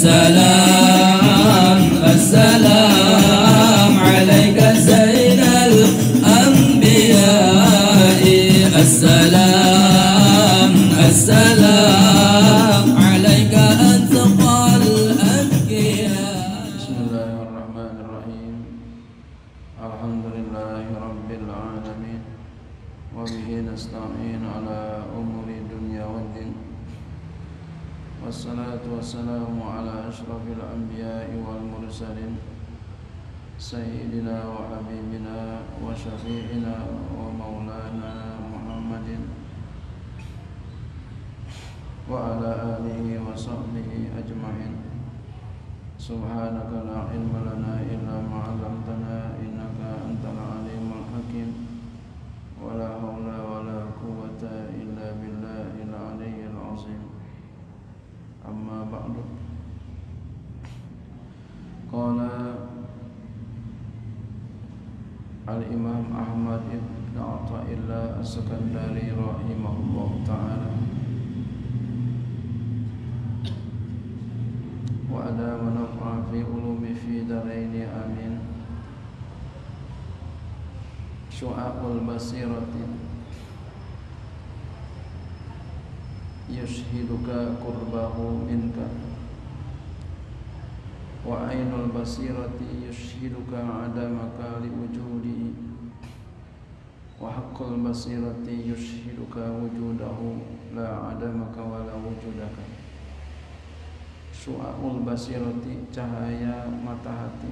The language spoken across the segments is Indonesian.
السلام السلام عليك زين الأنبياء السلام السلام عليك أتقى الأنبياء. بسم الله الرحمن الرحيم. الحمد لله رب العالمين وبه نستعين على أمور الدنيا والدين والصلاة والسلام على أشرف الأنبياء والمرسلين سيدنا وحبيبنا وشفيعنا ومولانا محمد وعلى آله وصحبه أجمعين. سبحانك لا علم لنا إلا ما علمتنا إنك أنت العليم الحكيم ولا حول ولا قوة إلا بالله العلي العظيم. أما بعد قال الإمام أحمد بن عطاء الله السكندري رحمه الله تعالى وأدام نفعا في علوم في دارين آمين. شعاع البصيرة يشهدك قربه منك وعين البصيرة يشهدك عدمك لوجوده وحق البصيرة يشهدك وجوده لا عدمك ولا وجودك. Syu'a'ul basirati, cahaya mata hati,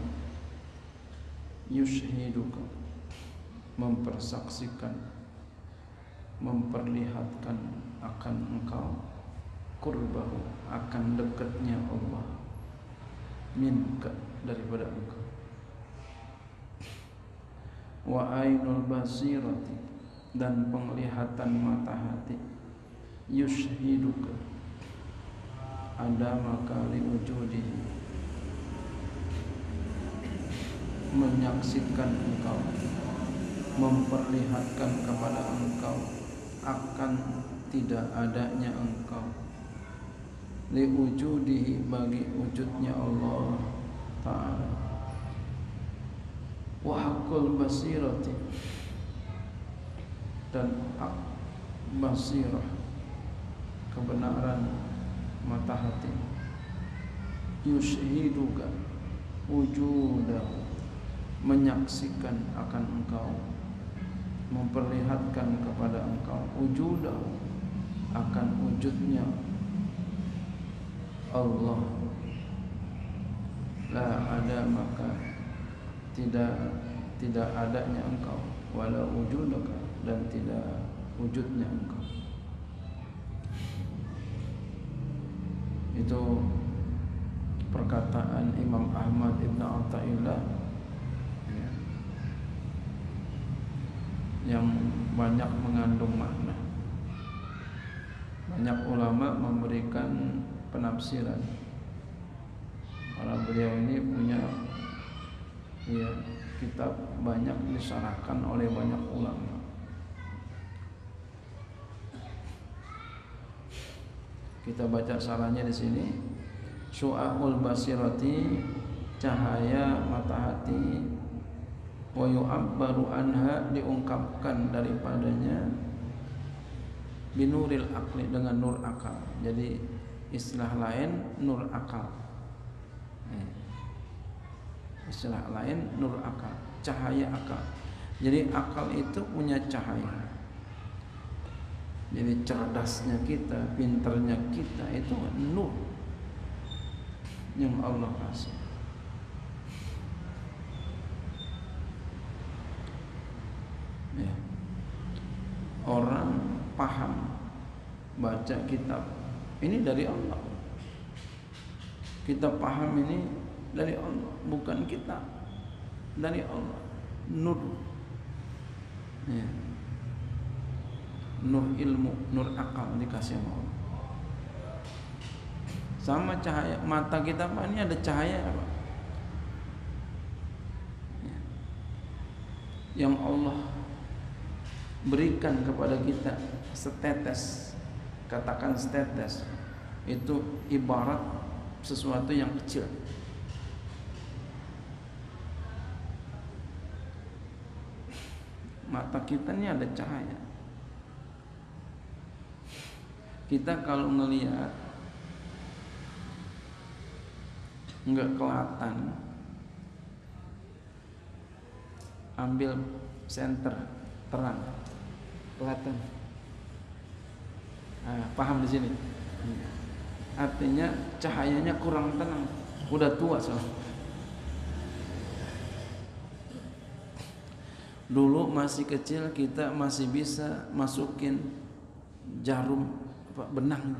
yushhiduka, mempersaksikan, memperlihatkan akan engkau, qurbahu, akan dekatnya Allah, minka, daripada engkau. Wa ainul basirati, dan penglihatan mata hati, yushhiduka, ada makali wujudihi, menyaksikan engkau, memperlihatkan kepada engkau akan tidak adanya engkau, li wujudihi, bagi wujudnya Allah Ta'ala. Wa haqqul basirati, dan hak basirah, kebenaran mata hati, yushhiduka wujudahu, menyaksikan akan engkau, memperlihatkan kepada engkau wujudahu, akan wujudnya Allah. La ada, maka tidak adanya engkau, wala wujudaka, dan tidak wujudnya engkau. Itu perkataan Imam Ahmad Ibn Athaillah yang banyak mengandung makna. Banyak ulama memberikan penafsiran. Karena beliau ini punya kitab banyak disyarahkan oleh banyak ulama. Kita baca sarannya di sini. Syu'a'ul basirati, cahaya mata hati, wa yu'abbaru anha, diungkapkan daripadanya, binuril aqli, dengan nur akal. Jadi istilah lain nur akal. Istilah lain nur akal, cahaya akal. Jadi akal itu punya cahaya. Jadi cerdasnya kita, pinternya kita itu nur yang Allah kasih. Ya. Orang paham baca kitab ini dari Allah. Kita paham ini dari Allah, bukan kita, dari Allah. Nur. Ya. Nur ilmu, nur akal dikasih Allah. Sama cahaya mata kita, Pak, ini ada cahaya apa? Ya. Yang Allah berikan kepada kita setetes, katakan setetes, itu ibarat sesuatu yang kecil. Mata kita ini ada cahaya. Kita kalau ngelihat nggak kelihatan, ambil senter terang, kelihatan. Nah, paham di sini? Artinya cahayanya kurang tenang, udah tua soalnya. Dulu masih kecil kita masih bisa masukin jarum benang.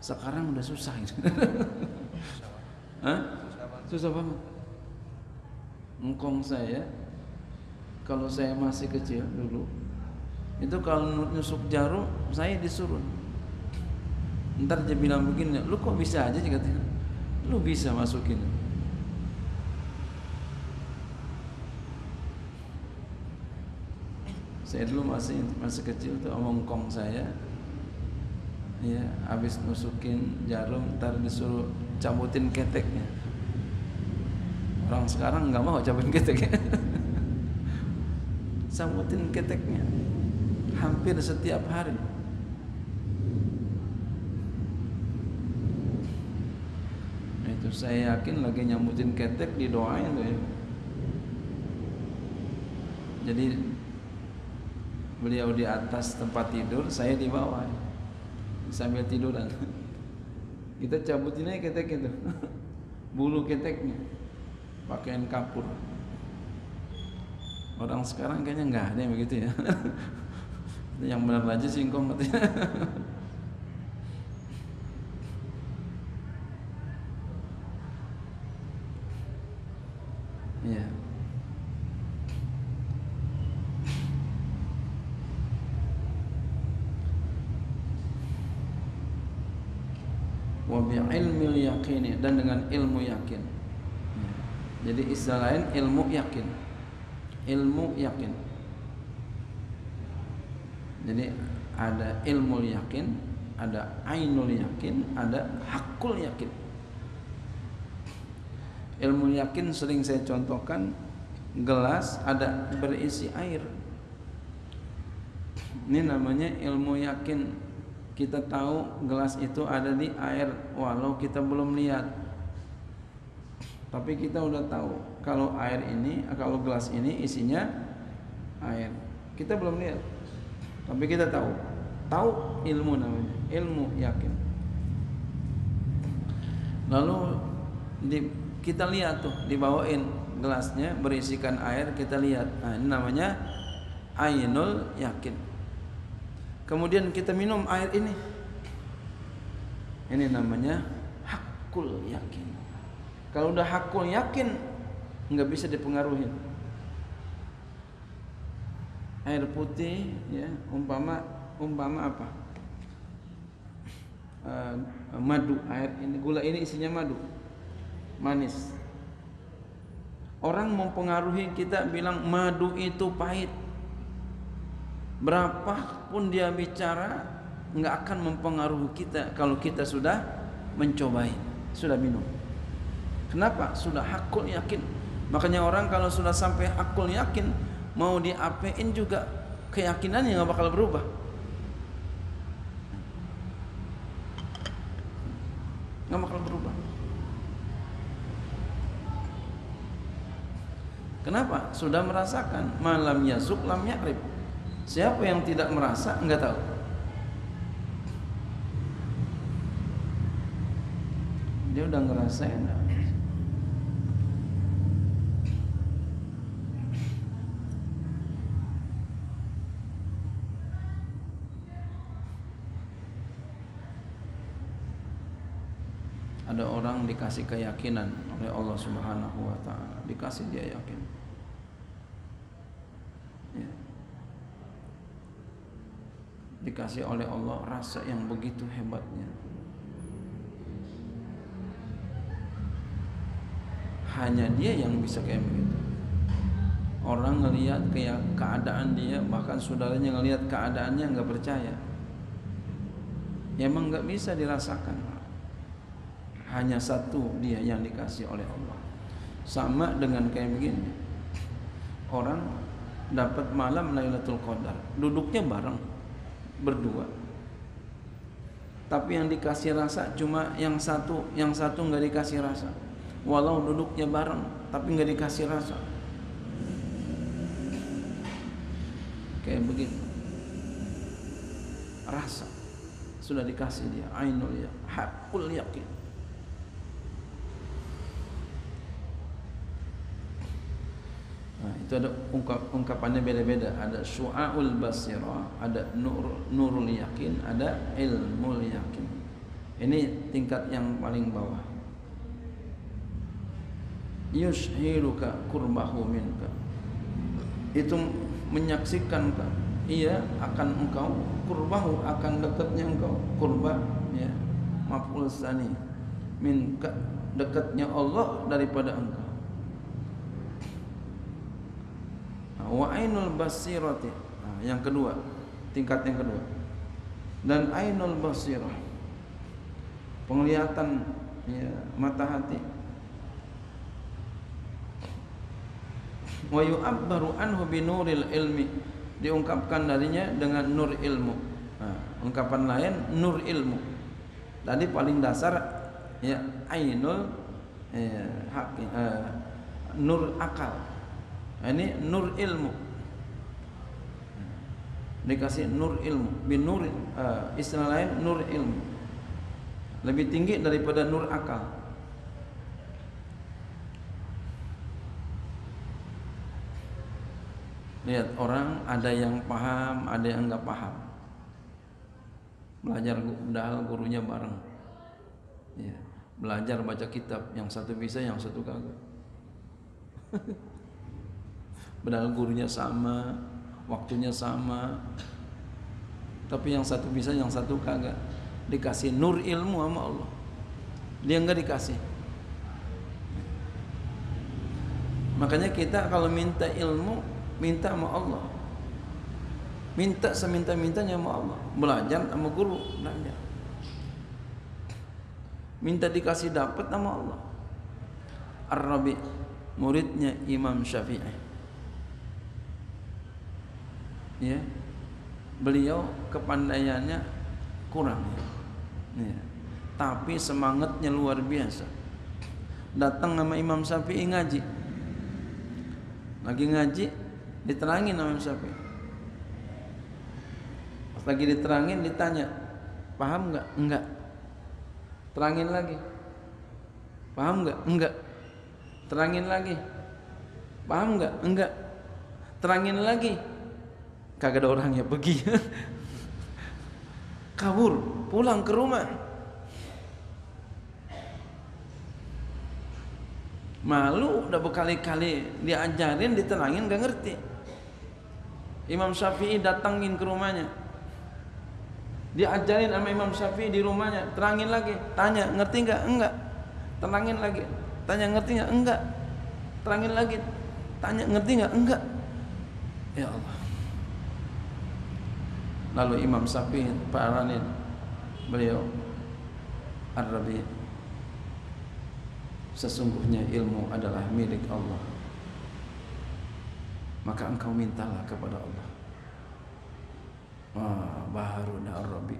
Sekarang udah susah gitu. Hah? Susah banget. Engkong saya kalau saya masih kecil dulu itu kalau nusuk jarum saya disuruh. Ntar dia bilang begini, lu kok bisa aja katanya. Lu bisa masukin. Saya dulu masih kecil tuh omong kong saya, ya habis nusukin jarum, ntar disuruh cabutin keteknya. Orang sekarang nggak mau cabutin keteknya, cabutin keteknya hampir setiap hari. Nah, itu saya yakin lagi nyambutin ketek didoain tuh ya. Jadi beliau di atas tempat tidur, saya di bawah sambil tiduran. Kita cabutin aja ketek itu, bulu keteknya, pakaian kapur. Orang sekarang kayaknya nggak ada yang begitu ya. Yang benar aja singkong katanya. Iya. Wa bi ilmil yaqini, dan dengan ilmu yakin. Jadi istilah lain ilmu yakin. Ilmu yakin. Jadi ada ilmu yakin, ada ainul yakin, ada hakul yakin. Ilmu yakin sering saya contohkan, gelas ada berisi air. Ini namanya ilmu yakin. Kita tahu gelas itu ada di air walau kita belum lihat. Tapi kita udah tahu kalau air ini, kalau gelas ini isinya air. Kita belum lihat. Tapi kita tahu. Tahu ilmu namanya, ilmu yakin. Lalu kita lihat tuh, dibawain gelasnya berisikan air, kita lihat. Nah, ini namanya ainul yakin. Kemudian kita minum air ini. Ini namanya hakul yakin. Kalau udah hakul yakin, nggak bisa dipengaruhi. Air putih, ya, umpama apa? Madu, air ini, gula ini isinya madu, manis. Orang mempengaruhi kita bilang madu itu pahit. Berapapun dia bicara, nggak akan mempengaruhi kita kalau kita sudah mencobai, sudah minum. Kenapa? Sudah hakul yakin. Makanya orang kalau sudah sampai hakul yakin, mau diapain juga keyakinannya nggak bakal berubah. Nggak bakal berubah. Kenapa? Sudah merasakan. Malam yazuk lam ya'rif. Siapa yang tidak merasa nggak tahu. Dia udah ngerasain. Ada orang dikasih keyakinan oleh Allah Subhanahu wa taala, dikasih dia yakin. Ya. Dikasih oleh Allah rasa yang begitu hebatnya. Hanya dia yang bisa kayak begitu. Orang ngelihat keadaan dia, bahkan saudaranya ngelihat keadaannya nggak percaya. Ya, emang nggak bisa dirasakan. hanya satu dia yang dikasih oleh Allah. Sama dengan kayak begini, orang dapat malam Lailatul Qadar, duduknya bareng berdua, tapi yang dikasih rasa cuma yang satu nggak dikasih rasa, walau duduknya bareng tapi nggak dikasih rasa. Kayak begitu, rasa sudah dikasih dia, ainul ya, hakul yakin. Nah, itu ada ungkapannya beda-beda. Ada syu'aul basirah, ada nurul yakin, ada ilmul yakin. Ini tingkat yang paling bawah. Yushhiruka kurbahu minka, itu menyaksikan ia akan engkau, kurbahu akan dekatnya engkau, kurba ya maf'ul tsani, minka dekatnya Allah daripada engkau. Wa ainul basirati, yang kedua, tingkat yang kedua. Dan ainul basirah, penglihatan ya, mata hati. Wa yu'abbaru anhu binuril ilmi, diungkapkan darinya dengan nur ilmu. Ungkapan lain nur ilmu. Tadi paling dasar ya ainul nur akal. Ini nur ilmu, dikasih nur ilmu, binur, istilah lain nur ilmu, lebih tinggi daripada nur akal. Lihat orang, ada yang paham, ada yang enggak paham. Belajar padahal gurunya bareng ya, belajar baca kitab, yang satu bisa, yang satu kagak. Padahal gurunya sama, waktunya sama, tapi yang satu bisa, yang satu kagak. Dikasih nur ilmu sama Allah, dia enggak dikasih. Makanya kita kalau minta ilmu, minta sama Allah, minta seminta-mintanya sama Allah. Belajar sama guru, belajar, minta dikasih dapat sama Allah. Ar-Rabi, muridnya Imam Syafi'i ya, beliau kepandaiannya kurang ya, tapi semangatnya luar biasa. Datang sama Imam Syafi'i ngaji, lagi ngaji diterangin sama Imam Syafi'i. Pas lagi diterangin ditanya, paham enggak? Enggak. Terangin lagi, paham enggak? Enggak. Terangin lagi, paham enggak? Enggak. Terangin lagi, kagak ada orangnya, pergi. Kabur, pulang ke rumah. Malu, udah berkali-kali diajarin, diterangin, gak ngerti. Imam Syafi'i datangin ke rumahnya, diajarin sama Imam Syafi'i di rumahnya, terangin lagi, tanya ngerti nggak? Enggak. Terangin lagi, tanya ngerti nggak? Enggak. Terangin lagi, tanya ngerti nggak? Enggak. Ya Allah. Lalu Imam Syafi'i paranin beliau, Ar-Rabi, sesungguhnya ilmu adalah milik Allah, maka engkau mintalah kepada Allah. Baru Ar-Rabi,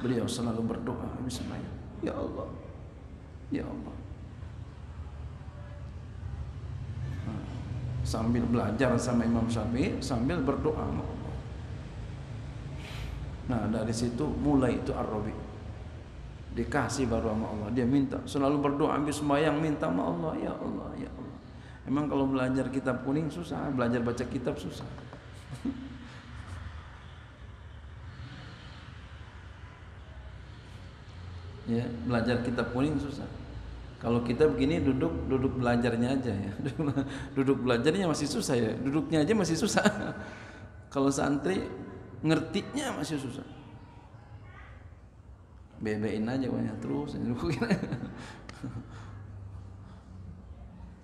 beliau selalu berdoa bismillah, ya Allah, ya Allah. Sambil belajar sama Imam Syafi'i, sambil berdoa sama Allah. Nah, dari situ mulai itu Ar-Rabi, dikasih baru sama Allah. Dia minta, selalu berdoa, habis sembahyang minta sama Allah, ya Allah, ya Allah. Emang kalau belajar kitab kuning susah, belajar baca kitab susah. Ya, belajar kitab kuning susah. Kalau kita begini duduk belajarnya aja ya. Duduk belajarnya masih susah ya. Duduknya aja masih susah. Kalau santri ngertinya masih susah. Bebein aja banyak terus.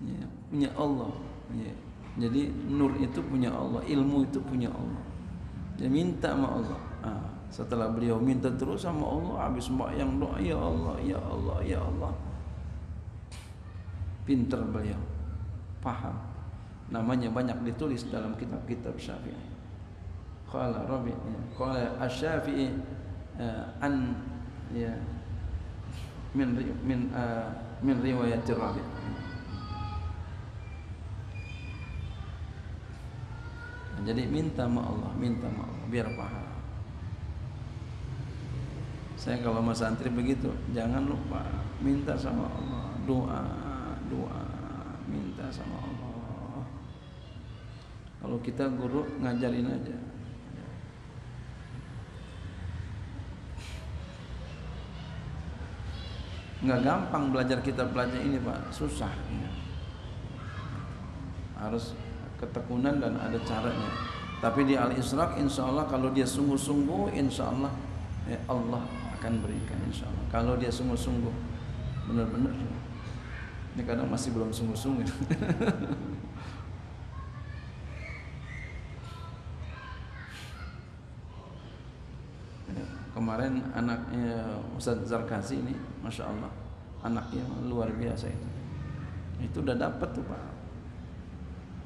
Ya, punya Allah. Ya. Jadi nur itu punya Allah, ilmu itu punya Allah. Dia minta sama Allah. Setelah beliau minta terus sama Allah, habis sembahyang doa, ya Allah, ya Allah, ya Allah. Pinter beliau, paham. Namanya banyak ditulis dalam kitab-kitab Syafi'i. Qala Rabi, qala Asy-Syafi'i an ya min riwayat Rabi. Jadi minta sama Allah biar paham. Saya kalau sama santri begitu, jangan lupa minta sama Allah, doa, minta sama Allah. Kalau kita guru ngajarin aja. Nggak gampang belajar ini Pak, susah. Harus ketekunan dan ada caranya. Tapi di Al-Isra insya Allah kalau dia sungguh-sungguh, insya Allah Allah akan berikan insya Allah. Kalau dia sungguh-sungguh, benar-benar. Ini kadang masih belum sungguh-sungguh. Kemarin anaknya Ustadz Zarkasi ini, masya Allah, anaknya luar biasa itu. Itu udah dapat tuh Pak.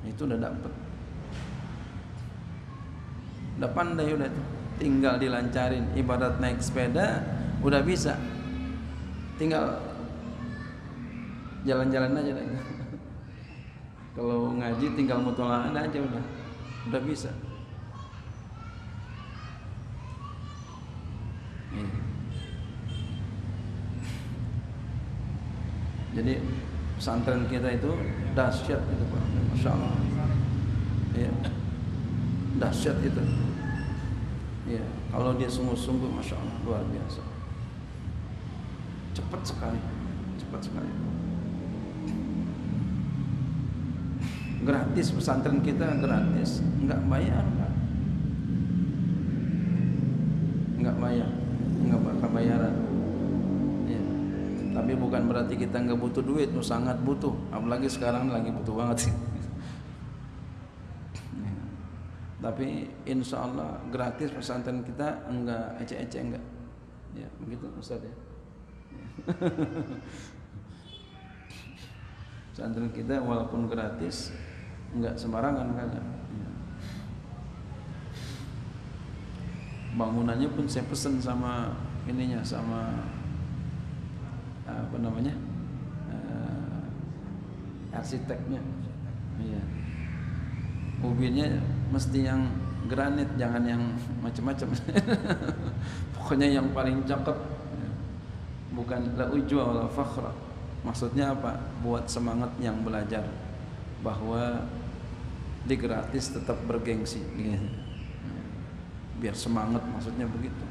Itu udah dapat. Udah pandai udah tuh. Tinggal dilancarin. Ibarat naik sepeda udah bisa. Tinggal jalan-jalan aja deh. Kalau ngaji tinggal mutola'ah aja udah bisa. Jadi pesantren kita itu dahsyat itu Pak, masya Allah. Ya, dahsyat itu. Ya, kalau dia sungguh-sungguh, masya Allah, luar biasa. Cepat sekali. Gratis pesantren kita, gratis, nggak bayar Pak. Nggak bayar, nggak bakal bayaran. Tapi bukan berarti kita nggak butuh duit, sangat butuh. Apalagi sekarang lagi butuh banget sih. Tapi insya Allah gratis pesantren kita, enggak ecek-ecek enggak. Ya begitu Ustaz ya. Pesantren kita walaupun gratis, enggak sembarangan kagak. Bangunannya pun saya pesen sama ininya, sama apa namanya, arsiteknya. Iya. Ubinnya mesti yang granit, jangan yang macam-macam. Pokoknya yang paling cakep. Bukan la ujwa wala fakhra. Maksudnya apa? Buat semangat yang belajar, bahwa di gratis tetap bergengsi. Biar semangat, maksudnya begitu.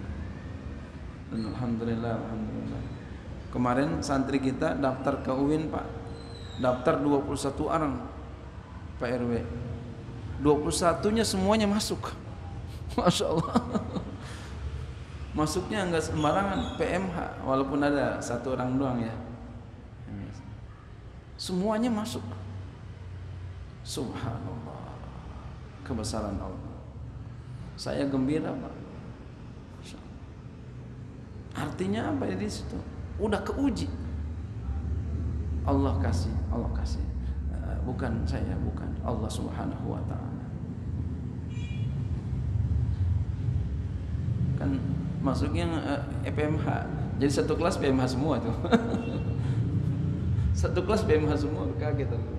Dan alhamdulillah. Kemarin santri kita daftar ke UIN Pak, daftar 21 orang Pak RW, 21-nya semuanya masuk. Masya Allah. Masuknya enggak sembarangan, PMH, walaupun ada satu orang doang ya, semuanya masuk. Subhanallah, kebesaran Allah. Saya gembira Pak. Artinya apa ya di situ? Udah keuji. Allah kasih. Bukan saya, bukan Allah Subhanahu wa taala. Kan masuknya PMH. Jadi satu kelas PMH semua tuh. Satu kelas PMH semua, kaget aku.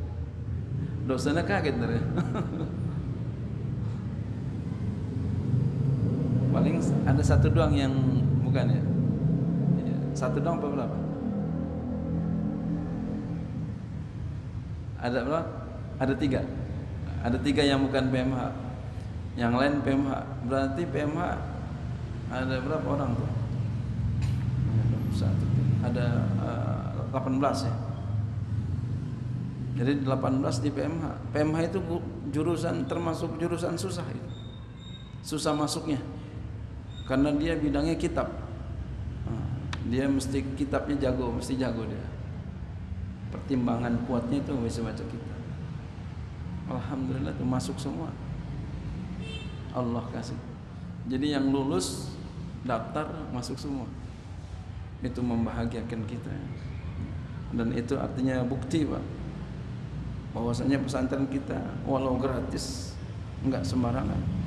Dosennya kaget dari. Paling ada satu doang yang bukan ya. Satu doang apa berapa? Ada berapa? Ada 3. Ada 3 yang bukan PMH. Yang lain PMH. Berarti PMH ada berapa orang tuh? Ada 18 ya. Jadi 18 di PMH. PMH itu jurusan, termasuk jurusan susah itu. Susah masuknya. Karena dia bidangnya kitab. Dia mesti kitabnya jago, mesti jago dia. Pertimbangan kuatnya itu bisa baca kitab. Alhamdulillah itu masuk semua. Allah kasih. Jadi yang lulus daftar masuk semua. Itu membahagiakan kita. Dan itu artinya bukti Pak. bahwasanya pesantren kita walau gratis enggak sembarangan.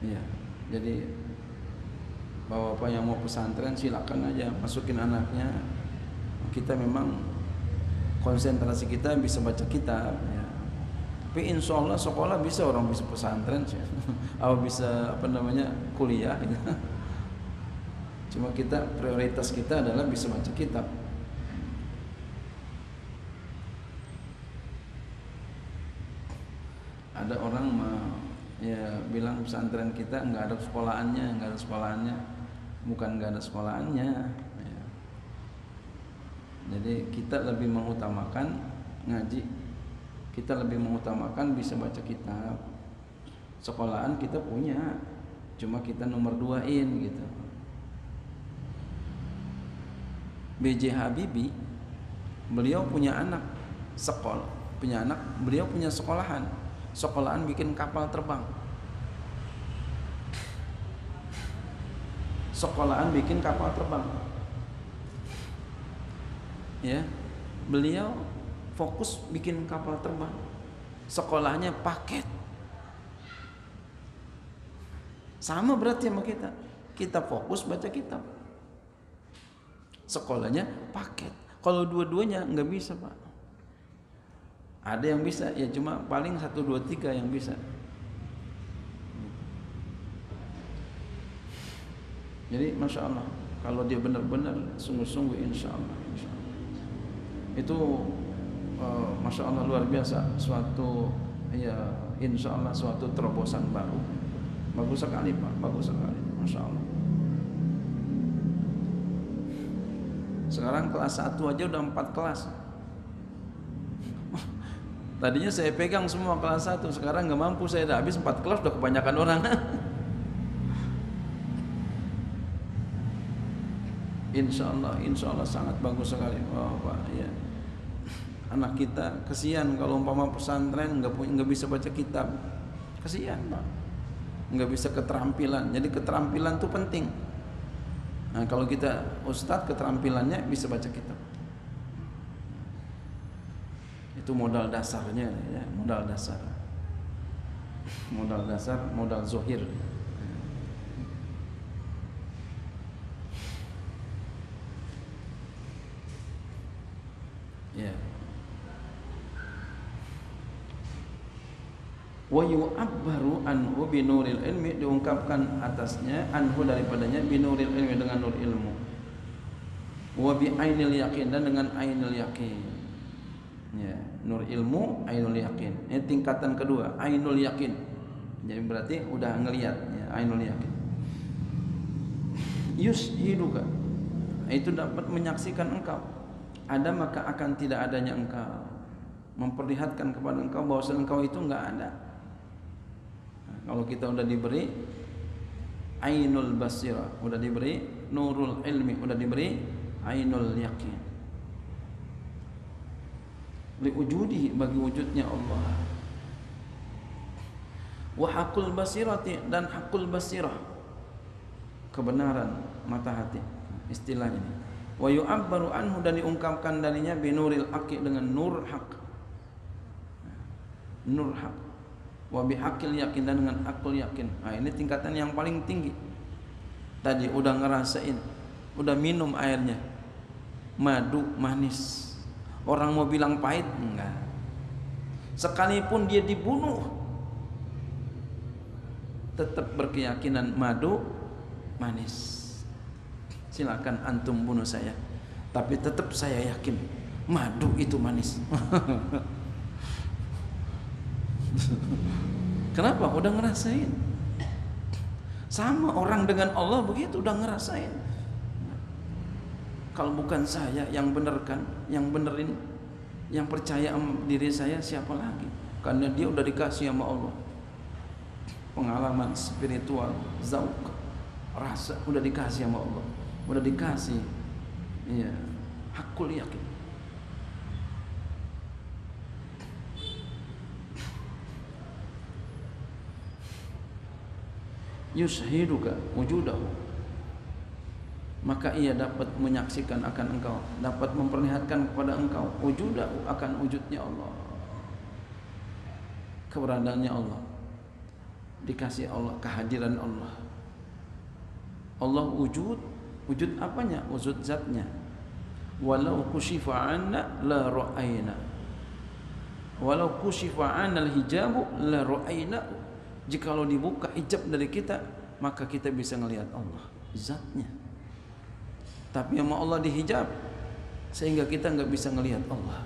Ya, jadi bapak-bapak yang mau pesantren silakan aja masukin anaknya. Kita memang konsentrasi kita bisa baca kitab ya. Tapi insya Allah sekolah bisa, orang bisa pesantren sih. Atau bisa kuliah gitu. Cuma kita prioritas kita adalah bisa baca kitab. Ada orang bilang pesantren kita nggak ada sekolahannya, bukan nggak ada sekolahannya ya. Jadi kita lebih mengutamakan ngaji, kita lebih mengutamakan bisa baca kitab. Sekolahan kita punya, cuma kita nomor 2-in gitu. B.J. Habibie, beliau punya anak beliau punya sekolahan bikin kapal terbang. Ya, beliau fokus bikin kapal terbang. Sekolahnya paket. Sama berarti sama kita. Kita fokus baca kitab. Sekolahnya paket. Kalau dua-duanya nggak bisa, Pak. Ada yang bisa, ya cuma paling 1, 2, 3 yang bisa. Jadi Masya Allah, kalau dia benar-benar sungguh-sungguh insya Allah. Itu Masya Allah luar biasa, suatu insya Allah suatu terobosan baru. Bagus sekali Pak, bagus sekali, Masya Allah. Sekarang kelas 1 aja udah 4 kelas. Tadinya saya pegang semua kelas 1, sekarang nggak mampu, saya udah habis 4 kelas, udah kebanyakan orang. Insya Allah sangat bagus sekali. Oh, Pak, ya. Anak kita kesian kalau umpama pesantren nggak bisa baca kitab, kesian Pak, nggak bisa keterampilan. Jadi keterampilan itu penting. Nah, kalau kita ustadz keterampilannya bisa baca kitab. Itu modal dasarnya ya, modal dasar, modal zohir. Ya. Wa yu'abbaru anhu binuril ilmi, diungkapkan atasnya anhu daripadanya binuril ilmi dengan nur ilmu, wa bi ainil yakin dan dengan ainul yakin. Ya, nur ilmu, ainul yakin. Ini tingkatan kedua, ainul yakin. Jadi berarti udah ngelihat ya, ainul yakin. Yushiduka, itu dapat menyaksikan engkau. Ada maka akan tidak adanya engkau, memperlihatkan kepada engkau bahwa engkau itu enggak ada. Nah, kalau kita udah diberi ainul basirah, udah diberi nurul ilmi, udah diberi ainul yakin, liwujudihi, bagi wujudnya Allah. Wa haqqul basirati, dan haqqul basirah, kebenaran mata hati, istilah ini. Wa yu'abbaru anhu, dan diungkapkan darinya binuril haqqi, dengan nur hak, nur hak. Wa bihaqqil yakin, dan dengan akul yakin. Nah, ini tingkatan yang paling tinggi. Tadi udah ngerasain, udah minum airnya, madu manis. Orang mau bilang pahit, enggak. Sekalipun dia dibunuh, tetap berkeyakinan madu manis. Silakan antum bunuh saya, tapi tetap saya yakin madu itu manis. Kenapa? Udah ngerasain. Sama orang dengan Allah begitu, udah ngerasain. Kalau bukan saya yang benerkan, yang benerin, yang percaya sama diri saya, siapa lagi? Karena dia udah dikasih sama Allah pengalaman spiritual, zauq, rasa, udah dikasih sama Allah, udah dikasih, iya, hakul yakin. yushiduka wujudahu, maka ia dapat menyaksikan akan engkau, dapat memperlihatkan kepada engkau wujudahu, akan wujudnya Allah, keberadaannya Allah, dikasih Allah, kehadiran Allah. Allah wujud, wujud apanya? Wujud zatnya. Walau kushifa anna la ra'ayna, walau kushifa anna al-hijabu la ra'ayna, jikalau dibuka hijab dari kita maka kita bisa melihat Allah zatnya. Tapi sama Allah dihijab sehingga kita nggak bisa melihat Allah.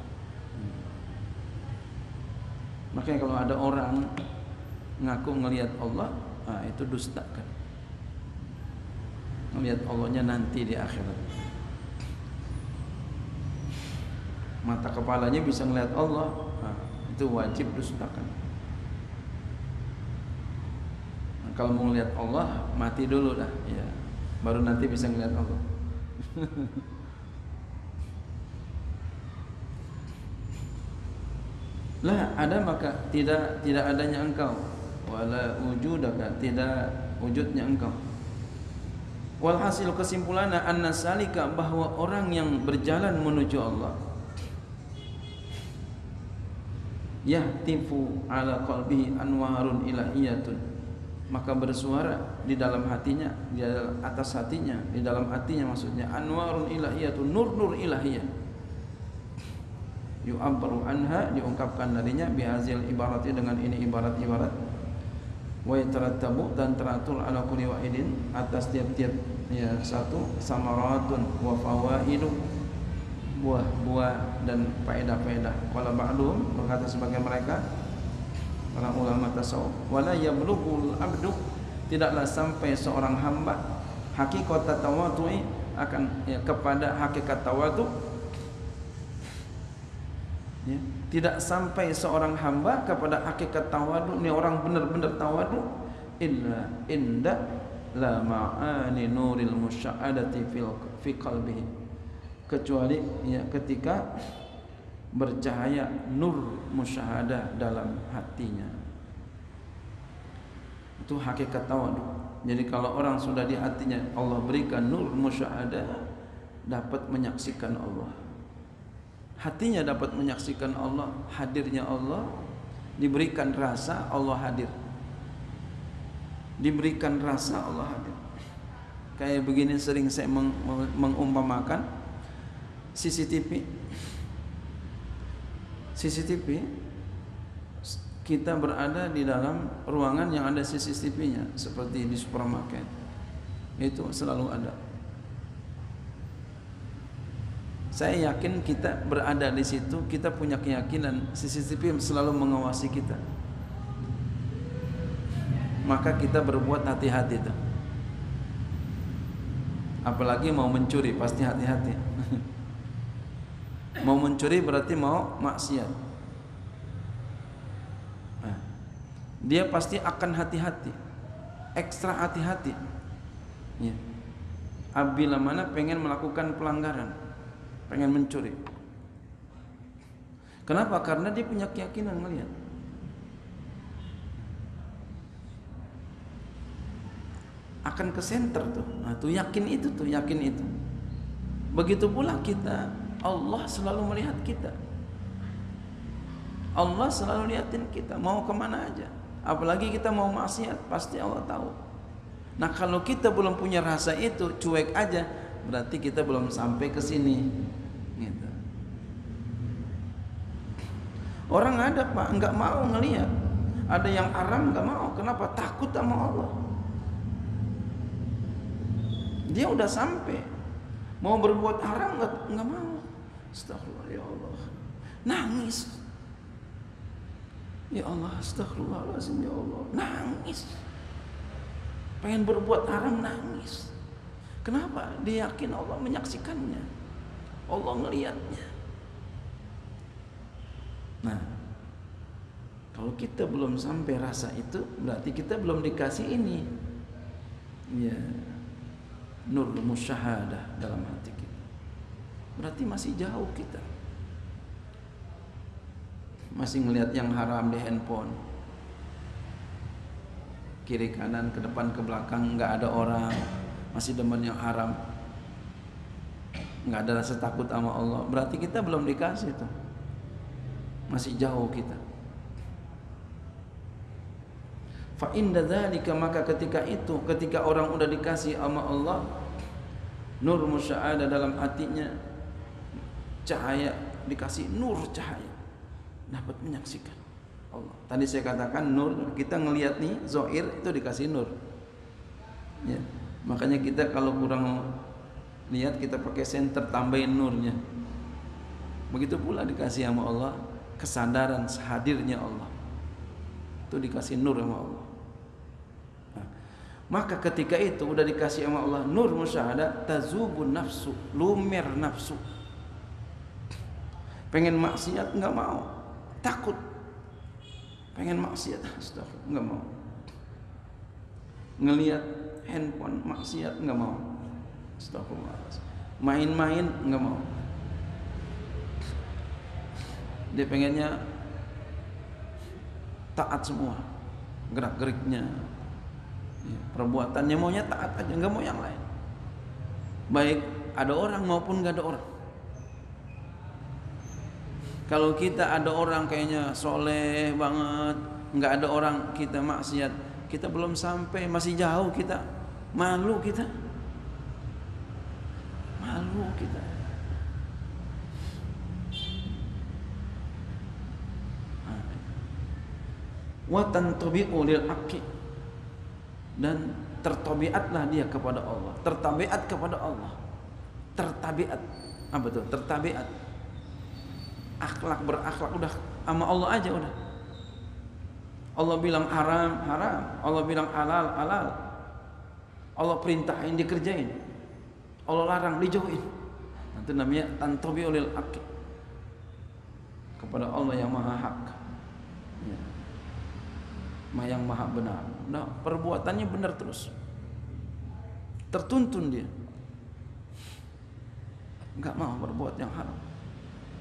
Makanya kalau ada orang ngaku ngelihat Allah, nah itu dusta kan. Ngelihat Allahnya nanti di akhirat. Mata kepalanya bisa ngelihat Allah, nah, itu wajib dustakan. Nah, kalau mau ngelihat Allah, mati dulu dah, ya, baru nanti bisa ngelihat Allah. Lah ada maka tidak adanya engkau, wala wujudaka, tidak wujudnya engkau. Walhasil kesimpulannya anna salika, bahwa orang yang berjalan menuju Allah, yahtifu ala qalbihi anwarun ilahiyatun, maka bersuara di dalam hatinya, di dalam atas hatinya, di dalam hatinya maksudnya anwarun ilahiyatun, nur ilahiyah, yu'abbaru anha, diungkapkan darinya bihazil ibaratnya, dengan ini ibarat-ibarat, wa yatarattabu, dan teratur ala kulli wahidin, atas tiap-tiap ya satu, samaratun wa fawaidu, buah-buah dan faedah-faedah. Qala ba'dhum, berkata sebagian mereka para ulama tasawuf, wala yablughul abdu, tidaklah sampai seorang hamba hakikat tawadhu'i, akan ya, kepada hakikat tawadhu, ya, tidak sampai seorang hamba kepada hakikat tawadhu, ini orang benar-benar tawadhu, illa inda la ma'ani nuril musya'adati fi qalbihi, kecuali ya ketika bercahaya nur musyahadah dalam hatinya. Itu hakikat tawadhu. Jadi kalau orang sudah di hatinya Allah berikan nur musyahadah, dapat menyaksikan Allah, hatinya dapat menyaksikan Allah, hadirnya Allah, diberikan rasa Allah hadir, diberikan rasa Allah hadir. Kayak begini sering saya mengumpamakan CCTV, kita berada di dalam ruangan yang ada CCTV-nya, seperti di supermarket, itu selalu ada. Saya yakin kita berada di situ, kita punya keyakinan CCTV selalu mengawasi kita, maka kita berbuat hati-hati tuh. Apalagi mau mencuri, pasti hati-hati. Mau mencuri berarti mau maksiat. Nah, dia pasti akan hati-hati, ekstra hati-hati. Ya. Apabila mana pengen melakukan pelanggaran, pengen mencuri. Kenapa? Karena dia punya keyakinan ngelihat. Akan ke center tuh. Nah, tuh yakin itu. Begitu pula kita, Allah selalu melihat kita. Allah selalu lihatin kita mau kemana aja. Apalagi kita mau maksiat, pasti Allah tahu. Nah, kalau kita belum punya rasa itu, cuek aja, berarti kita belum sampai ke sini. Gitu. Orang ada Pak, nggak mau ngelihat. Ada yang haram nggak mau. Kenapa? Takut sama Allah. Dia udah sampai mau berbuat haram nggak mau. Astagfirullah ya Allah, nangis. Ya Allah, astagfirullahaladzim ya Allah, nangis. Pengen berbuat haram nangis. Kenapa? Dia yakin Allah menyaksikannya, Allah ngelihatnya. Nah, kalau kita belum sampai rasa itu, berarti kita belum dikasih ini, ya, nur musyahadah dalam hati kita. Berarti masih jauh kita, masih ngelihat yang haram di handphone, kiri kanan, ke depan ke belakang, nggak ada orang, masih demen yang haram, nggak ada rasa takut sama Allah, berarti kita belum dikasih tuh, masih jauh kita. Fa inda dzalika, maka ketika itu, ketika orang udah dikasih sama Allah nur musyahada dalam hatinya, cahaya, dikasih nur cahaya, dapat menyaksikan Allah. Tadi saya katakan nur, kita ngelihat nih zohir itu dikasih nur ya. Makanya kita kalau kurang lihat, kita pakai senter, tambahin nurnya. Begitu pula dikasih sama Allah kesadaran hadirnya Allah, itu dikasih nur sama Allah. Nah, maka ketika itu udah dikasih sama Allah nur musyahadah, tazubun nafsu, lumer nafsu, pengen maksiat nggak mau, takut, pengen maksiat, astagfirullah, nggak mau, ngelihat handphone maksiat nggak mau, astagfirullah, main-main nggak mau, dia pengennya taat semua, gerak-geriknya, ya, perbuatannya maunya taat aja, nggak mau yang lain, baik ada orang maupun nggak ada orang. Kalau kita ada orang kayaknya soleh banget, nggak ada orang kita maksiat, kita belum sampai, masih jauh kita, malu kita, malu kita. Wa tantabi'u lil haqqi, dan tertabiatlah dia kepada Allah, tertabiat kepada Allah, tertabiat apa tuh? Tertabiat, akhlak, berakhlak udah sama Allah aja udah. Allah bilang haram, haram, Allah bilang halal, halal, Allah perintahin dikerjain, Allah larang dijauhin. Itu namanya tantabi'u lil haqqi, kepada Allah yang maha hak ya, yang maha benar. Nah, perbuatannya benar terus, tertuntun dia, nggak mau berbuat yang haram.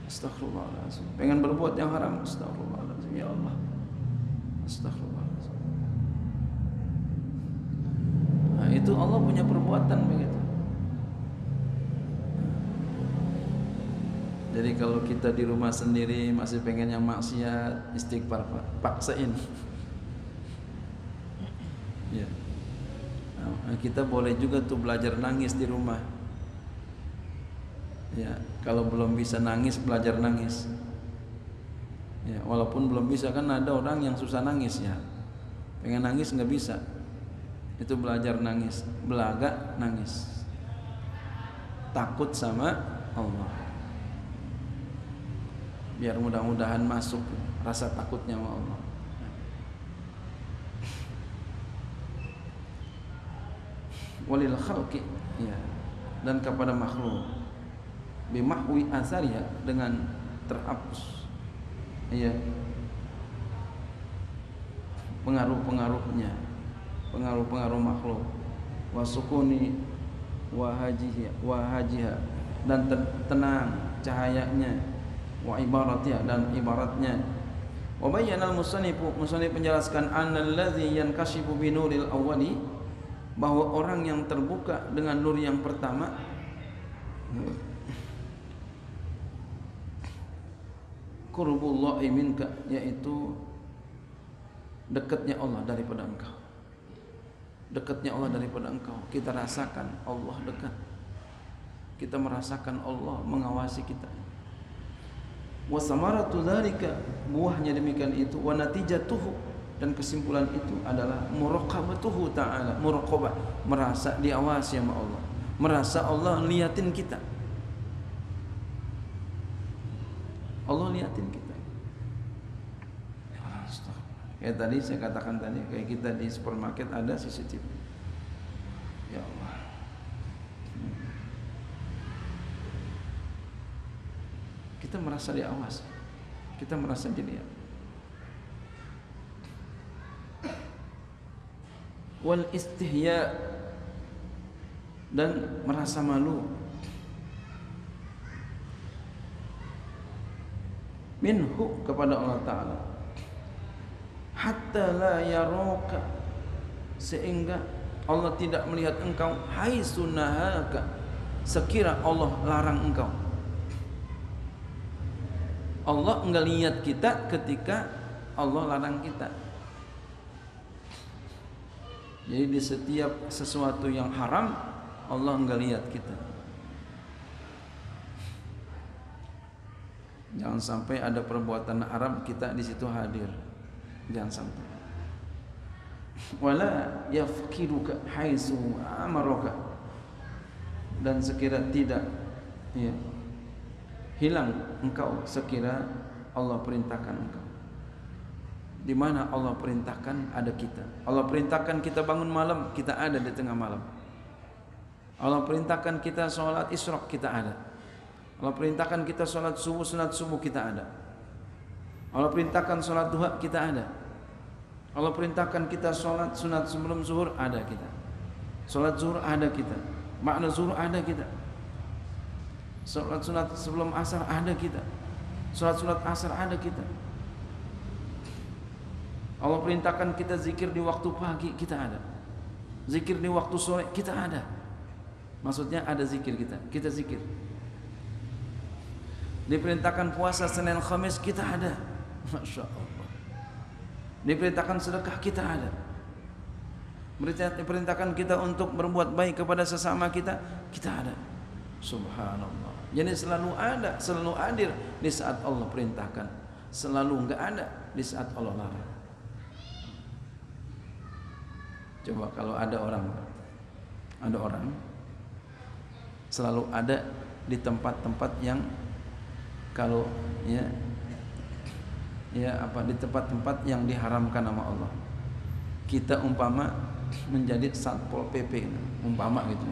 Astaghfirullahaladzim, pengen berbuat yang haram, astaghfirullahaladzim, ya Allah, astaghfirullahaladzim. Nah, itu Allah punya perbuatan begitu. Jadi kalau kita di rumah sendiri masih pengen yang maksiat, istighfar, paksain. Ya. Nah, kita boleh juga tuh belajar nangis di rumah. Ya, kalau belum bisa nangis, belajar nangis. Ya, walaupun belum bisa, kan ada orang yang susah nangis ya. Pengen nangis nggak bisa. Itu belajar nangis, belaga nangis. Takut sama Allah. Biar mudah-mudahan masuk rasa takutnya sama Allah. Walil khalqi, ya, dan kepada makhluk, bimahwi asariya, dengan terhapus ya pengaruh-pengaruhnya, pengaruh-pengaruh makhluk, wasukuni wahajiha, dan tenang cahayanya, wa ibaratnya, dan ibaratnya. Wa bayyana al-musannif menjelaskan annalladzi yankashifu binuril awwali, bahwa orang yang terbuka dengan nur yang pertama, qurbullahi minka, yaitu dekatnya Allah daripada engkau, dekatnya Allah daripada engkau. Kita rasakan Allah dekat, kita merasakan Allah mengawasi kita. Wa samaratu dzalika, buahnya demikian itu, wa natijatuhu, dan kesimpulan itu adalah muraqabatuhu ta'ala, muraqabah, merasa diawasi sama Allah, merasa Allah liatin kita, Allah liatin kita. Kayak tadi saya katakan tadi, kayak kita di supermarket ada CCTV. Ya Allah, kita merasa diawasi, kita merasa dilihat. Wal istihya, dan merasa malu, minhu, kepada Allah Ta'ala, hatta la yaraka, sehingga Allah tidak melihat engkau haitsu nahaka, sekira Allah larang engkau. Allah enggak lihat kita ketika Allah larang kita. Jadi di setiap sesuatu yang haram Allah enggak lihat kita. Jangan sampai ada perbuatan haram kita di situ hadir. Jangan sampai. Wala yafkiruka haitsu amaraka, dan sekira tidak hilang engkau sekira Allah perintahkan engkau. Di mana Allah perintahkan ada kita. Allah perintahkan kita bangun malam, kita ada di tengah malam. Allah perintahkan kita sholat isyraq, kita ada. Allah perintahkan kita sholat subuh, sunat subuh, kita ada. Allah perintahkan sholat duha, kita ada. Allah perintahkan kita sholat sunat sebelum zuhur, ada kita. Sholat zuhur ada kita. Makna zuhur ada kita. Sholat sunat sebelum asar ada kita. Sholat sunat asar ada kita. Allah perintahkan kita zikir di waktu pagi, kita ada. Zikir di waktu sore, kita ada. Maksudnya ada zikir kita zikir. Diperintahkan puasa Senin Khamis, kita ada. Masya Allah. Diperintahkan sedekah, kita ada. Diperintahkan kita untuk berbuat baik kepada sesama kita, kita ada. Subhanallah. Jadi selalu ada, selalu hadir di saat Allah perintahkan, selalu enggak ada di saat Allah larang. Coba kalau ada orang selalu ada di tempat-tempat yang kalau di tempat-tempat yang diharamkan sama Allah. Kita umpama menjadi Satpol PP, umpama gitu.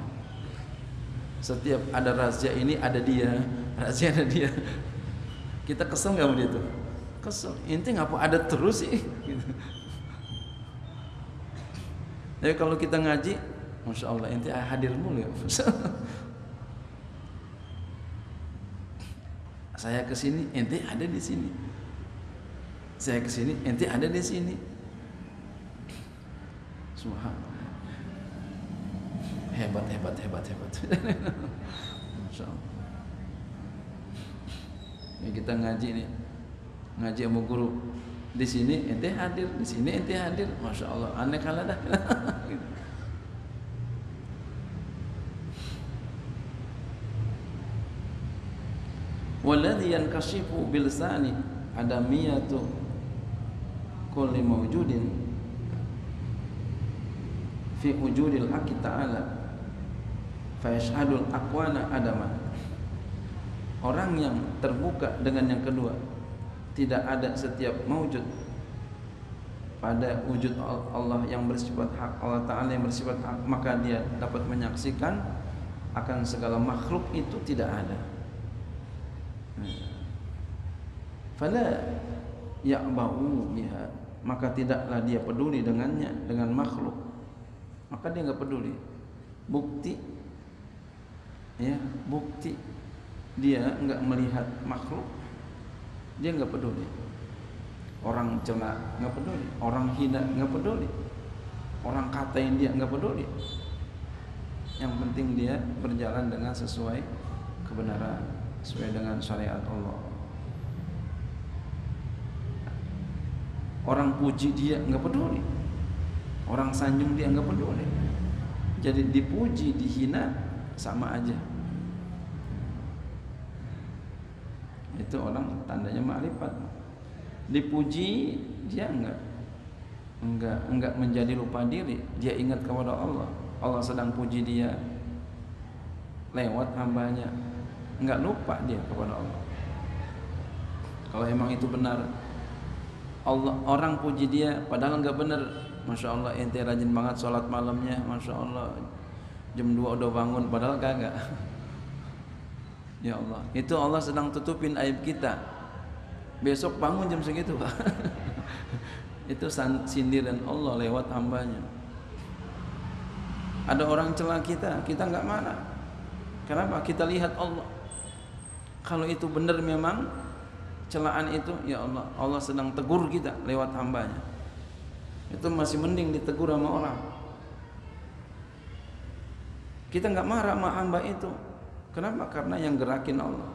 Setiap ada razia ini ada dia, razia ada dia. Kita kesel nggak sama dia tuh? Kesel. Inti ngapa ada terus sih? Gitu. Jadi kalau kita ngaji, masya Allah, inti hadir mulu ya. Saya kesini, inti ada di sini. Saya kesini, ente ada di sini. Subhanallah. Hebat. Masya Allah. Ya, kita ngaji nih, ngaji sama guru. Di sini ente hadir, di sini ente hadir. Masya Allah, aneh kalah dah. Walladhi yankashifu bilisani adamiyatu kulli mawjudin fi wujudil haqqi ta'ala fa yashhadul aqwana adama. Orang yang terbuka dengan yang kedua, tidak ada setiap mawjud pada wujud Allah yang bersifat hak, Allah Ta'ala yang bersifat hak, maka dia dapat menyaksikan akan segala makhluk itu tidak ada. Fala ya'ba'u biha, maka tidaklah dia peduli dengannya, dengan makhluk, maka dia enggak peduli. Bukti dia enggak melihat makhluk, dia enggak peduli. Orang cela enggak peduli, orang hina enggak peduli, orang katain dia enggak peduli. Yang penting dia berjalan dengan sesuai kebenaran, sesuai dengan syariat Allah. Orang puji dia enggak peduli, orang sanjung dia enggak peduli. Jadi dipuji, dihina sama aja. Itu orang tandanya ma'rifat. Dipuji dia enggak menjadi lupa diri, dia ingat kepada Allah. Allah sedang puji dia lewat hambanya, enggak lupa dia kepada Allah. Kalau emang itu benar, Allah orang puji dia padahal enggak benar. Masya Allah, ente rajin banget sholat malamnya, Masya Allah, jam 2 udah bangun, padahal kagak. Ya Allah, itu Allah sedang tutupin aib kita. Besok bangun jam segitu, Pak. Itu sindiran Allah lewat hambanya. Ada orang celah kita enggak marah. Kenapa? Kita lihat Allah. Kalau itu benar memang celaan itu, ya Allah sedang tegur kita lewat hambanya. Itu masih mending ditegur sama orang. Kita nggak marah sama hamba itu. Kenapa? Karena yang gerakin Allah.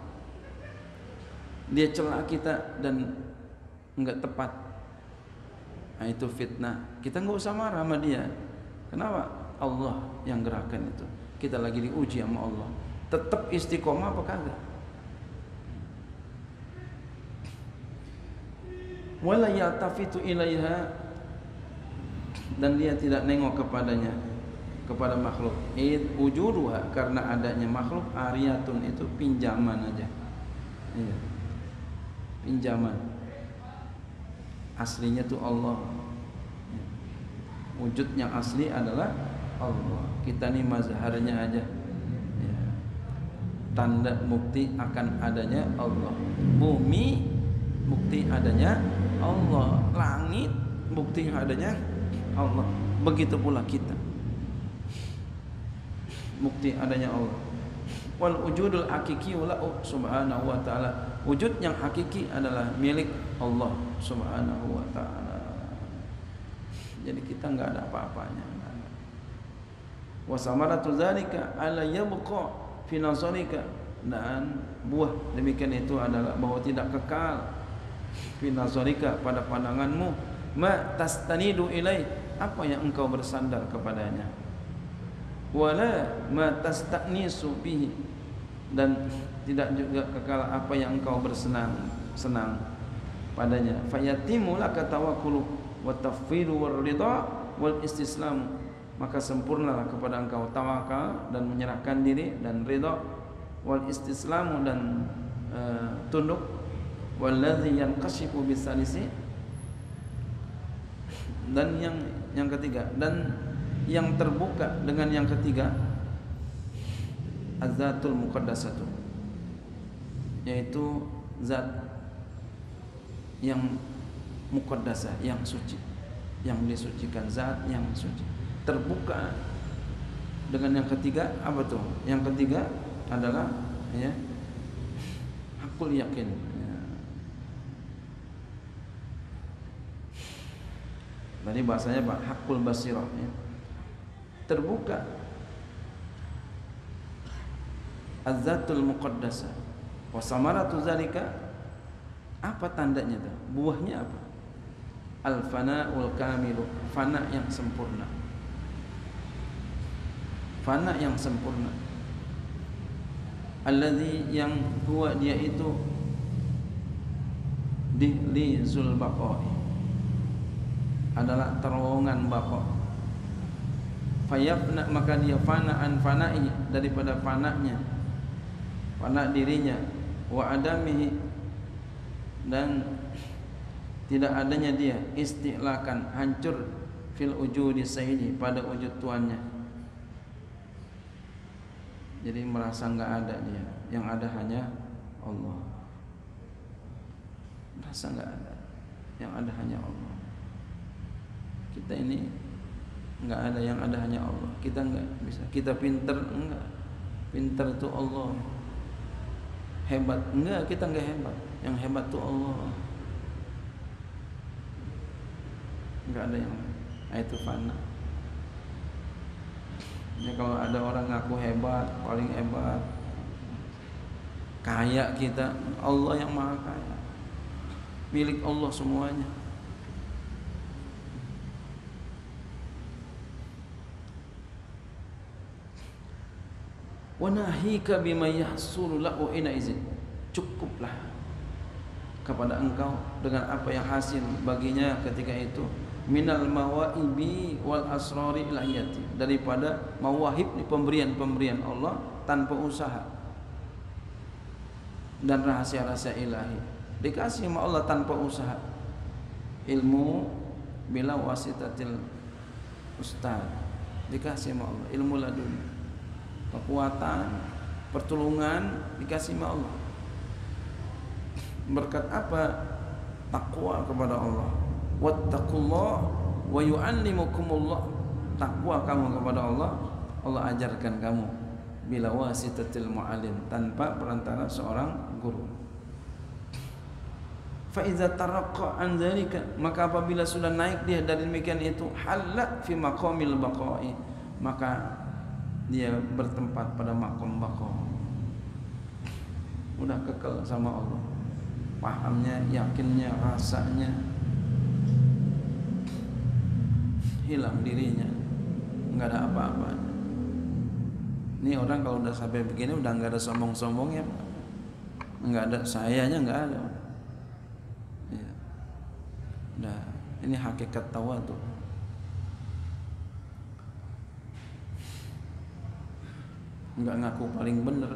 Dia celah kita dan nggak tepat. Nah, itu fitnah. Kita nggak usah marah sama dia. Kenapa? Allah yang gerakan itu. Kita lagi diuji sama Allah. Tetap istiqomah apa kagak? Wala yaltafitu ilaiha, dan dia tidak nengok kepadanya, kepada makhluk. Ujuruha, karena adanya makhluk, ariyatun itu pinjaman aja. Iya. Pinjaman. Aslinya tuh Allah. Wujud yang asli adalah Allah. Kita nih mazharnya aja. Ya. Tanda bukti akan adanya Allah. Bumi bukti adanya Allah. Langit bukti adanya Allah. Begitu pula kita. Bukti adanya Allah. Wal wujudul hakiki lahu subhanahu wa ta'ala. Wujud yang hakiki adalah milik Allah subhanahu wa ta'ala. Jadi kita enggak ada apa-apanya. Wa samaratu dzalika ala yabqa fi nazarika, dan buah demikian itu adalah bahwa tidak kekal fi nazarika pada pandanganmu, ma tastanidu ilai, apa yang engkau bersandar kepadanya, wala ma tastanisu bihi, dan tidak juga kekal apa yang engkau bersenang-senang padanya. Fayatimu laka tawakkulu wa tafwidu war ridha wal istislam, maka sempurnalah kepada engkau tawakal dan menyerahkan diri, dan ridha wal istislamu, dan tunduk, walladzi yanqashifu bisalisi, dan yang ketiga, dan yang terbuka dengan yang ketiga, az-zatul muqaddasatu, yaitu zat yang muqaddasah, yang suci, yang disucikan, zat yang suci. Terbuka dengan yang ketiga, apa tuh? Yang ketiga adalah ya hakul yakin. Ya. Tadi bahasanya Pak, hakul basirah, ya. Terbuka az-zatul muqaddasah wa samaratu zalika, apa tandanya tuh? Buahnya apa? Al-fana'ul kamilu, fana yang sempurna. Fana yang sempurna. Alladzi, yang huwa dia itu dihlizul baqa'i, adalah terowongan baqa. Fayafna, maka dia fana'an fana'i, daripada fana'nya, fana dirinya, wa adamihi, dan tidak adanya dia, istilakan, hancur, fil wujudi sayyidi, pada wujud tuannya. Jadi merasa enggak ada dia, yang ada hanya Allah. Merasa enggak ada, yang ada hanya Allah. Kita ini enggak ada, yang ada hanya Allah. Kita enggak bisa. Kita pinter enggak. Pinter itu Allah. Hebat enggak, kita enggak hebat. Yang hebat itu Allah. Enggak ada yang lain. Nah, itu fana. Ya, kalau ada orang ngaku hebat, paling hebat, kaya kita, Allah yang maha kaya, milik Allah semuanya. Wa nahika bima yahsulu lahu ina izin, cukuplah kepada engkau dengan apa yang hasil baginya ketika itu, minal mawaibi wal asrari ilahiyati, daripada mawahib, pemberian-pemberian Allah tanpa usaha, dan rahasia-rahasia ilahi dikasih sama Allah tanpa usaha. Ilmu bila wasitatil ustaz, dikasih sama Allah, ilmu ladun, kekuatan, pertolongan dikasih sama Allah. Berkat apa? Takwa kepada Allah. Wattaqullah wa yu'allimukumullah, takwa kamu kepada Allah, Allah ajarkan kamu bila wasitatil mu'allim, tanpa perantara seorang guru. Fa iza taraqqa an dzalika, maka apabila sudah naik dia dari demikian itu, halat fi maqamil baqa'i, maka dia bertempat pada makom bako, udah kekal sama Allah, pahamnya, yakinnya, rasanya hilang dirinya, nggak ada apa-apa. Ini orang kalau udah sampai begini udah nggak ada sombong-sombongnya, nggak ada sayanya, nggak ada. Ya. Udah, ini hakikat tawadhu. Nggak ngaku paling bener.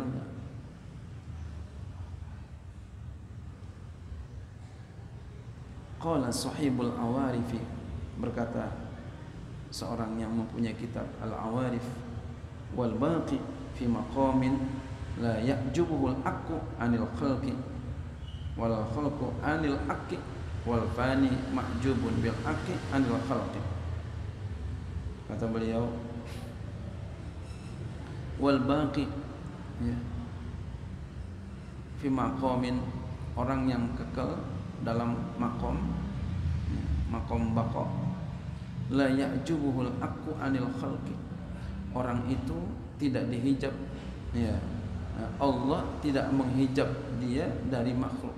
Qala sahibul awarifi, berkata seorang yang mempunyai kitab Al-Awarif, wal baqi fi maqamin la ya'jubuhul aqu anil khalqi wal khalqu anil haqqi wal fani mahjubun bil haqqi anil khalqi. Kata beliau, wal baqi, ya, fi maqamin, orang yang kekal dalam makom, ya, makom baqa, la ya'jubuhul aqu anil khalqi, orang itu tidak dihijab, ya, Allah tidak menghijab dia dari makhluk.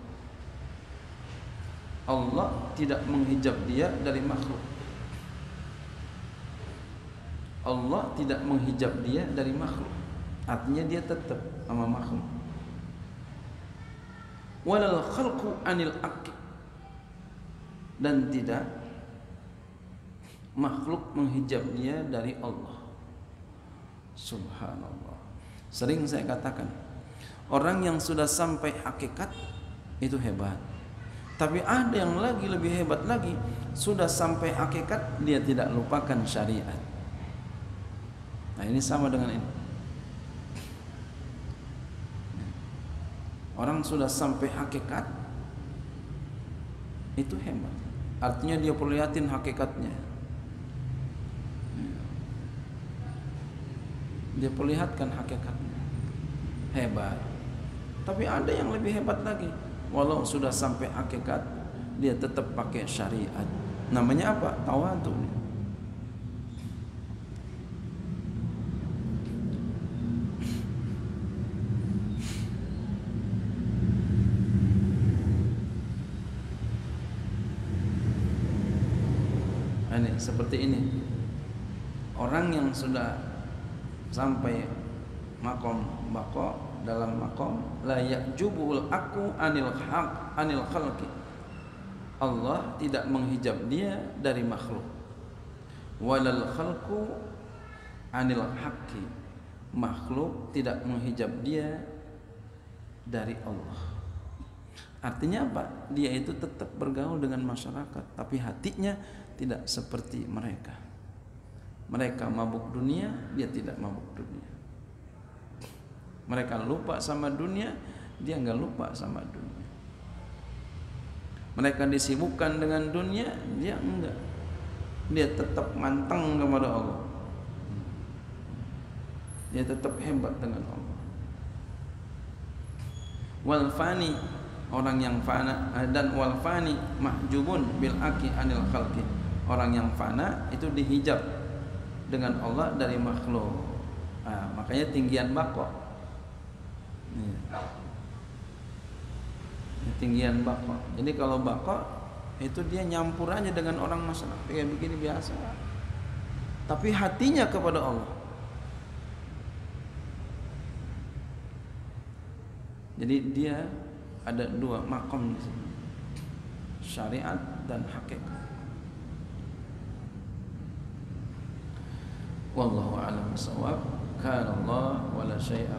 Allah tidak menghijab dia dari makhluk. Allah tidak menghijab dia dari makhluk. Artinya dia tetap sama makhluk. Walal khalqu anil haqqi, dan tidak makhluk menghijab dia dari Allah. Subhanallah. Sering saya katakan, orang yang sudah sampai hakikat itu hebat. Tapi ada yang lagi lebih hebat lagi, sudah sampai hakikat dia tidak lupakan syariat. Nah, ini sama dengan ini. Orang sudah sampai hakikat itu hebat. Artinya dia perlihatin hakikatnya. Dia perlihatkan hakikatnya. Hebat. Tapi ada yang lebih hebat lagi. Walau sudah sampai hakikat, dia tetap pakai syariat. Namanya apa? Tawadhu. Ini seperti ini. Orang yang sudah sampai makom baqa, dalam makom la ya'jubuhul aqu anil haq anil khalqi, Allah tidak menghijab dia dari makhluk. Walal khalqu anil haqqi, makhluk tidak menghijab dia dari Allah. Artinya apa? Dia itu tetap bergaul dengan masyarakat, tapi hatinya tidak seperti mereka. Mereka mabuk dunia, dia tidak mabuk dunia. Mereka lupa sama dunia, dia enggak lupa sama dunia. Mereka disibukkan dengan dunia, dia enggak. Dia tetap manteng kepada Allah. Dia tetap hebat dengan Allah. Wal fani, orang yang fana, dan wal fani mahjubun bil haqqi anil khalqi, orang yang fana itu dihijab dengan Allah dari makhluk. Nah, makanya tinggian baqa. Tinggian baqa. Jadi kalau baqa itu dia nyampur aja dengan orang masyarakat kayak begini biasa. Tapi hatinya kepada Allah. Jadi dia ada dua makom di sini, syariat dan hakikat. Wallahu a'lam bishawab. Kana Allah wa la syai'a